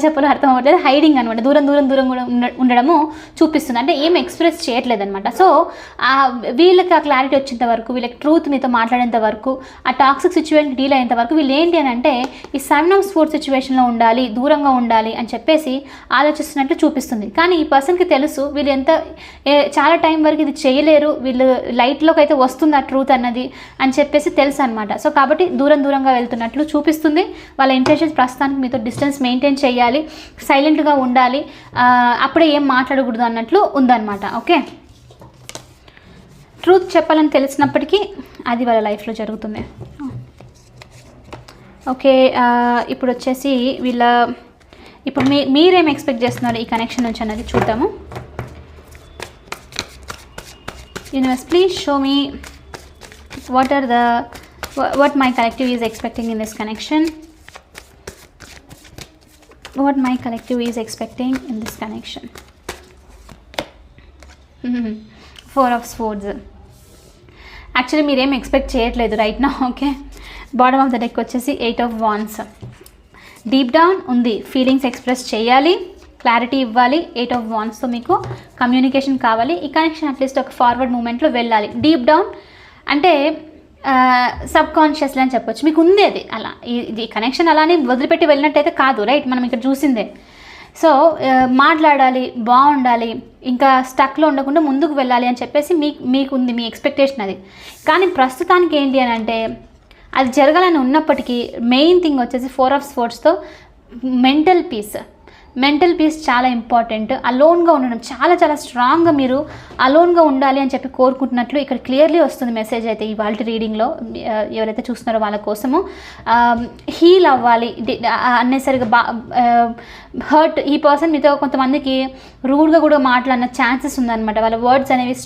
చెప్పాలో అర్థం అవ్వట్లేదు, హైడింగ్ అనమాట, దూరం కూడా ఉండడము చూపిస్తుంది, అంటే ఏం ఎక్స్ప్రెస్ చేయట్లేదు అనమాట. సో వీళ్ళకి ఆ క్లారిటీ వచ్చేంత వరకు, వీళ్ళకి ట్రూత్ మీతో మాట్లాడేంత వరకు, ఆ టాక్సిక్ సిచ్యువేషన్ డీల్ అయ్యేంత వరకు వీళ్ళు ఏంటి అని అంటే ఈ 7 of Swords సిచ్యువేషన్లో ఉండాలి, దూరంగా ఉండాలి అని చెప్పేసి ఆలోచిస్తున్నట్లు చూపిస్తుంది. కానీ ఈ పర్సన్కి తెలుసు వీళ్ళు చాలా టైం వరకు ఇది చేయలేరు, వీళ్ళు లైట్లోకి అయితే వస్తుంది ఆ ట్రూత్ అన్నది అని చెప్పేసి తెలుసు అనమాట. సో కాబట్టి దూరంగా వెళ్తున్నట్లు చూపిస్తుంది. వాళ్ళ ఇంటెన్షన్స్ ప్రస్తుతానికి మీతో డిస్టెన్స్ మెయింటైన్ చేయాలి, సైలెంట్గా ఉండాలి, అప్పుడే ఏం మాట్లాడకూడదు అన్నట్లు ఉందన్నమాట. ఓకే, ట్రూత్ చెప్పాలని తెలిసినప్పటికీ అది వాళ్ళ లైఫ్లో జరుగుతుంది. ఓకే, ఇప్పుడు వచ్చేసి ఇప్పుడు మీరేం ఎక్స్పెక్ట్ చేస్తున్నారు ఈ కనెక్షన్ నుంచి అన్నది చూద్దాము. Universe, please show me what my collective is expecting in this connection. What my collective is expecting in this connection. 4 of Swords. Actually మీరేం ఎక్స్పెక్ట్ చేయట్లేదు రైట్ నా. Okay, bottom of the deck వచ్చేసి 8 of Wands. Deep down ఉంది, feelings express చేయాలి, clarity ఇవ్వాలి. 8 of Wandsతో మీకు communication కావాలి. ఈ కనెక్షన్ అట్లీస్ట్ ఒక ఫార్వర్డ్ మూమెంట్లో వెళ్ళాలి. డీప్ డౌన్ అంటే సబ్ కాన్షియస్లీ అని చెప్పొచ్చు, మీకు ఉంది అది అలా. ఇది కనెక్షన్ అలానే వదిలిపెట్టి వెళ్ళినట్టయితే కాదు రైట్, మనం ఇక్కడ చూసిందే. సో మాట్లాడాలి, బాగుండాలి, ఇంకా స్టక్లో ఉండకుండా ముందుకు వెళ్ళాలి అని చెప్పేసి మీకు ఉంది, మీ ఎక్స్పెక్టేషన్ అది. కానీ ప్రస్తుతానికి ఏంటి అని అంటే అది జరగాలని ఉన్నప్పటికీ మెయిన్ థింగ్ వచ్చేసి 4 of Swordsతో మెంటల్ పీస్ చాలా ఇంపార్టెంట్. అలోన్గా ఉండడం, చాలా స్ట్రాంగ్గా మీరు అలోన్గా ఉండాలి అని చెప్పి కోరుకుంటున్నట్లు ఇక్కడ క్లియర్లీ వస్తుంది మెసేజ్ అయితే ఇవాళ రీడింగ్లో. ఎవరైతే చూస్తున్నారో వాళ్ళ కోసము హీల్ అవ్వాలి, అన్నెసరిగా హర్ట్. ఈ పర్సన్ మీతో కొంతమందికి రూడ్గా కూడా మాట్లాడిన ఛాన్సెస్ ఉందన్నమాట. వాళ్ళ వర్డ్స్ అనేవి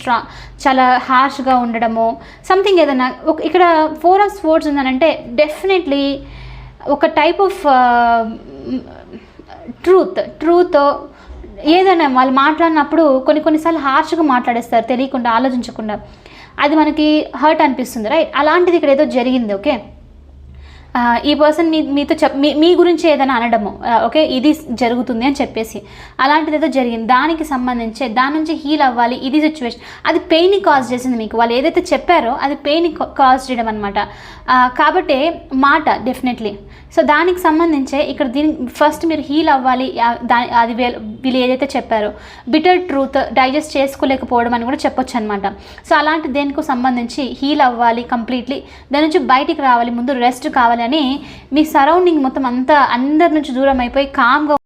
చాలా హార్ష్గా ఉండడము, సంథింగ్ ఏదైనా. ఇక్కడ 4 of Swords ఉందనంటే డెఫినెట్లీ ఒక టైప్ ఆఫ్ ట్రూత్ ఏదైనా వాళ్ళు మాట్లాడినప్పుడు కొన్నిసార్లు హార్ష్గా మాట్లాడేస్తారు తెలియకుండా, ఆలోచించకుండా. అది మనకి హర్ట్ అనిపిస్తుంది రైట్. అలాంటిది ఇక్కడ ఏదో జరిగింది. ఓకే, ఈ పర్సన్ మీతో మీ గురించి ఏదైనా అనడము, ఓకే ఇది జరుగుతుంది అని చెప్పేసి అలాంటిది ఏదో జరిగింది, దానికి సంబంధించి దాని నుంచి హీల్ అవ్వాలి. ఇది సిచ్యువేషన్, అది పెయిన్ని కాజ్ చేసింది మీకు. వాళ్ళు ఏదైతే చెప్పారో అది పెయిన్ని కాజ్ చేయడం అనమాట. కాబట్టి మాట డెఫినెట్లీ. సో దానికి సంబంధించే ఇక్కడ ఫస్ట్ మీరు హీల్ అవ్వాలి. అది వీళ్ళు ఏదైతే చెప్పారో బిటర్ ట్రూత్ డైజెస్ట్ చేసుకోలేకపోవడం అని కూడా చెప్పొచ్చు అనమాట. సో అలాంటి దేనికి సంబంధించి హీల్ అవ్వాలి కంప్లీట్లీ, దాని నుంచి బయటికి రావాలి, ముందు రెస్ట్ కావాలి అని మీ సరౌండింగ్ మొత్తం అంతా అందరి నుంచి దూరం అయిపోయి కామ్గా